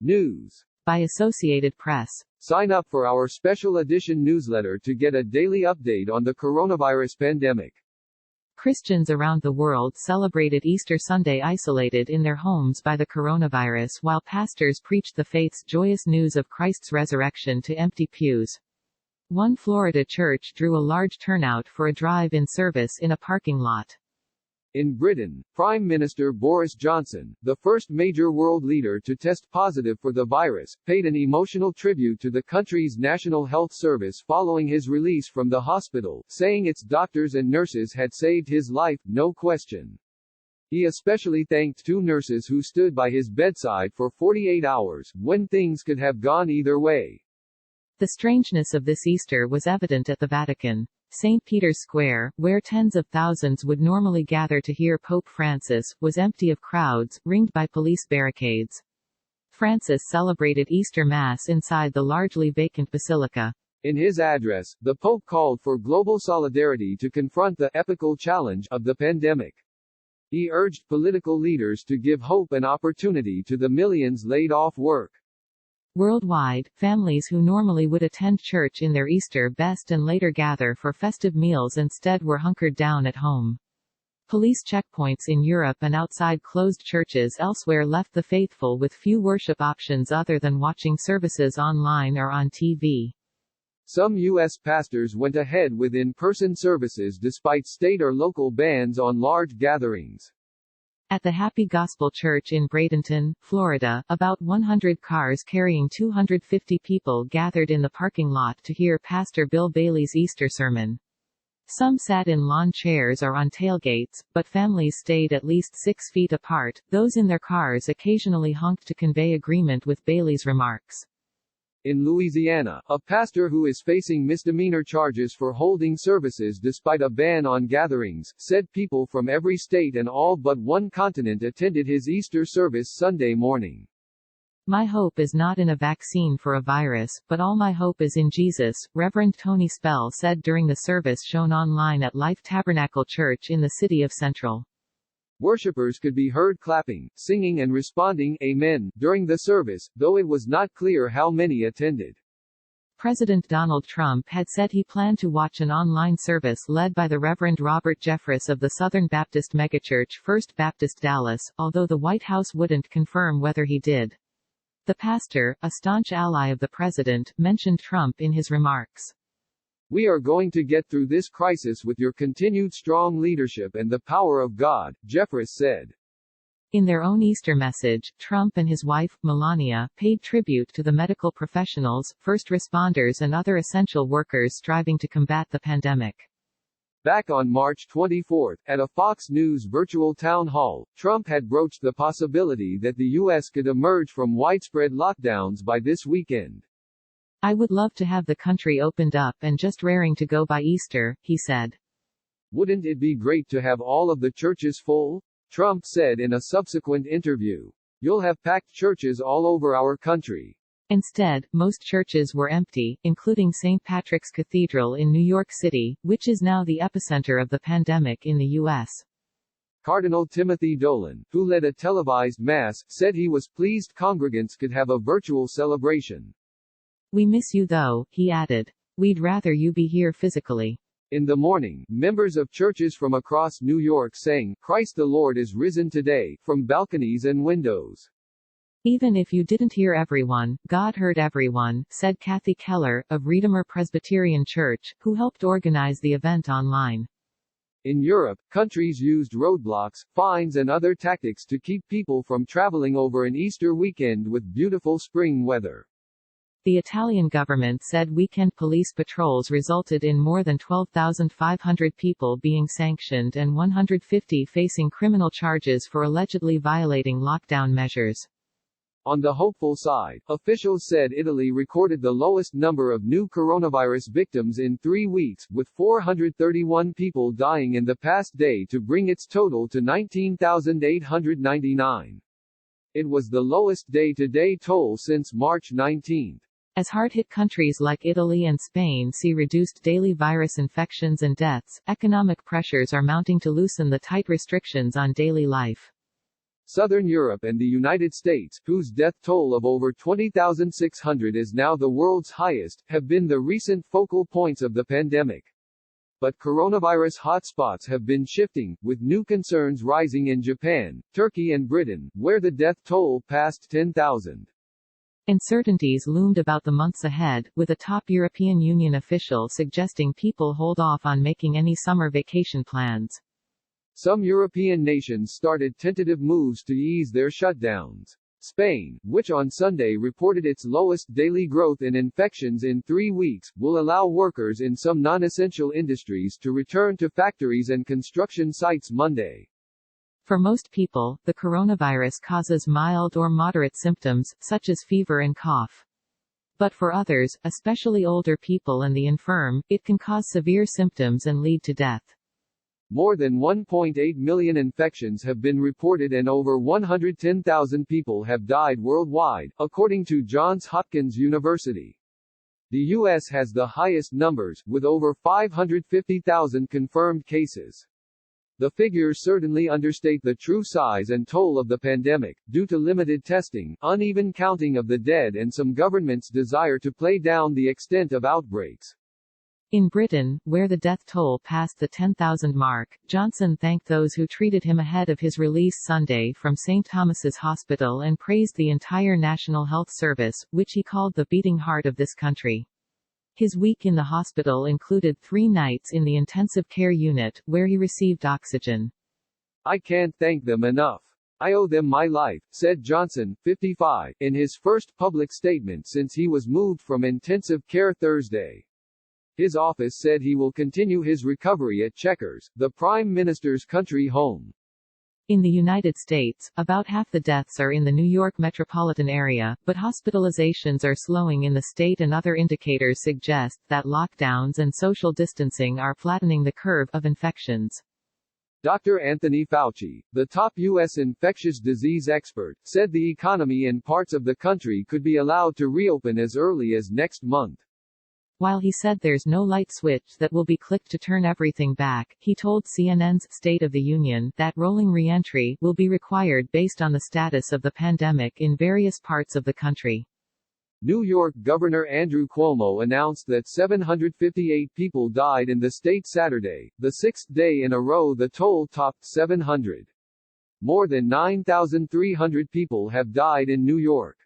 News. By Associated Press. Sign up for our special edition newsletter to get a daily update on the coronavirus pandemic. Christians around the world celebrated Easter Sunday isolated in their homes by the coronavirus while pastors preached the faith's joyous news of Christ's resurrection to empty pews. One Florida church drew a large turnout for a drive-in service in a parking lot. In Britain, Prime Minister Boris Johnson, the first major world leader to test positive for the virus, paid an emotional tribute to the country's National Health Service following his release from the hospital, saying its doctors and nurses had saved his life, no question. He especially thanked two nurses who stood by his bedside for 48 hours, when things could have gone either way. The strangeness of this Easter was evident at the Vatican. St. Peter's Square, where tens of thousands would normally gather to hear Pope Francis, was empty of crowds, ringed by police barricades. Francis celebrated Easter Mass inside the largely vacant basilica. In his address, the Pope called for global solidarity to confront the epical challenge of the pandemic. He urged political leaders to give hope and opportunity to the millions laid off work. Worldwide, families who normally would attend church in their Easter best and later gather for festive meals instead were hunkered down at home. Police checkpoints in Europe and outside closed churches elsewhere left the faithful with few worship options other than watching services online or on TV. Some U.S. pastors went ahead with in-person services despite state or local bans on large gatherings. At the Happy Gospel Church in Bradenton, Florida, about 100 cars carrying 250 people gathered in the parking lot to hear Pastor Bill Bailey's Easter sermon. Some sat in lawn chairs or on tailgates, but families stayed at least 6 feet apart. Those in their cars occasionally honked to convey agreement with Bailey's remarks. In Louisiana, a pastor who is facing misdemeanor charges for holding services despite a ban on gatherings, said people from every state and all but one continent attended his Easter service Sunday morning. My hope is not in a vaccine for a virus, but all my hope is in Jesus, Reverend Tony Spell said during the service shown online at Life Tabernacle Church in the city of Central. Worshippers could be heard clapping, singing and responding, Amen, during the service, though it was not clear how many attended. President Donald Trump had said he planned to watch an online service led by the Reverend Robert Jeffress of the Southern Baptist megachurch First Baptist Dallas, although the White House wouldn't confirm whether he did. The pastor, a staunch ally of the president, mentioned Trump in his remarks. We are going to get through this crisis with your continued strong leadership and the power of God, Jeffress said. In their own Easter message, Trump and his wife, Melania, paid tribute to the medical professionals, first responders and other essential workers striving to combat the pandemic. Back on March 24, at a Fox News virtual town hall, Trump had broached the possibility that the U.S. could emerge from widespread lockdowns by this weekend. I would love to have the country opened up and just raring to go by Easter, he said. Wouldn't it be great to have all of the churches full? Trump said in a subsequent interview. You'll have packed churches all over our country. Instead, most churches were empty, including St. Patrick's Cathedral in New York City, which is now the epicenter of the pandemic in the U.S. Cardinal Timothy Dolan, who led a televised mass, said he was pleased congregants could have a virtual celebration. We miss you though, he added. We'd rather you be here physically. In the morning, members of churches from across New York sang, Christ the Lord is risen today, from balconies and windows. Even if you didn't hear everyone, God heard everyone, said Kathy Keller, of Redeemer Presbyterian Church, who helped organize the event online. In Europe, countries used roadblocks, fines and other tactics to keep people from traveling over an Easter weekend with beautiful spring weather. The Italian government said weekend police patrols resulted in more than 12,500 people being sanctioned and 150 facing criminal charges for allegedly violating lockdown measures. On the hopeful side, officials said Italy recorded the lowest number of new coronavirus victims in 3 weeks, with 431 people dying in the past day to bring its total to 19,899. It was the lowest day-to-day toll since March 19. As hard-hit countries like Italy and Spain see reduced daily virus infections and deaths, economic pressures are mounting to loosen the tight restrictions on daily life. Southern Europe and the United States, whose death toll of over 20,600 is now the world's highest, have been the recent focal points of the pandemic. But coronavirus hotspots have been shifting, with new concerns rising in Japan, Turkey and Britain, where the death toll passed 10,000. Uncertainties loomed about the months ahead, with a top European Union official suggesting people hold off on making any summer vacation plans. Some European nations started tentative moves to ease their shutdowns. Spain, which on Sunday reported its lowest daily growth in infections in 3 weeks, will allow workers in some non-essential industries to return to factories and construction sites Monday. For most people, the coronavirus causes mild or moderate symptoms, such as fever and cough. But for others, especially older people and the infirm, it can cause severe symptoms and lead to death. More than 1.8 million infections have been reported and over 110,000 people have died worldwide, according to Johns Hopkins University. The U.S. has the highest numbers, with over 550,000 confirmed cases. The figures certainly understate the true size and toll of the pandemic, due to limited testing, uneven counting of the dead and some governments' desire to play down the extent of outbreaks. In Britain, where the death toll passed the 10,000 mark, Johnson thanked those who treated him ahead of his release Sunday from St. Thomas's Hospital and praised the entire National Health Service, which he called the beating heart of this country. His week in the hospital included 3 nights in the intensive care unit, where he received oxygen. "I can't thank them enough. I owe them my life," said Johnson, 55, in his first public statement since he was moved from intensive care Thursday. His office said he will continue his recovery at Chequers, the Prime Minister's country home. In the United States, about half the deaths are in the New York metropolitan area, but hospitalizations are slowing in the state and other indicators suggest that lockdowns and social distancing are flattening the curve of infections. Dr. Anthony Fauci, the top U.S. infectious disease expert, said the economy in parts of the country could be allowed to reopen as early as next month. While he said there's no light switch that will be clicked to turn everything back, he told CNN's State of the Union that rolling re-entry will be required based on the status of the pandemic in various parts of the country. New York Governor Andrew Cuomo announced that 758 people died in the state Saturday, the 6th day in a row the toll topped 700. More than 9,300 people have died in New York.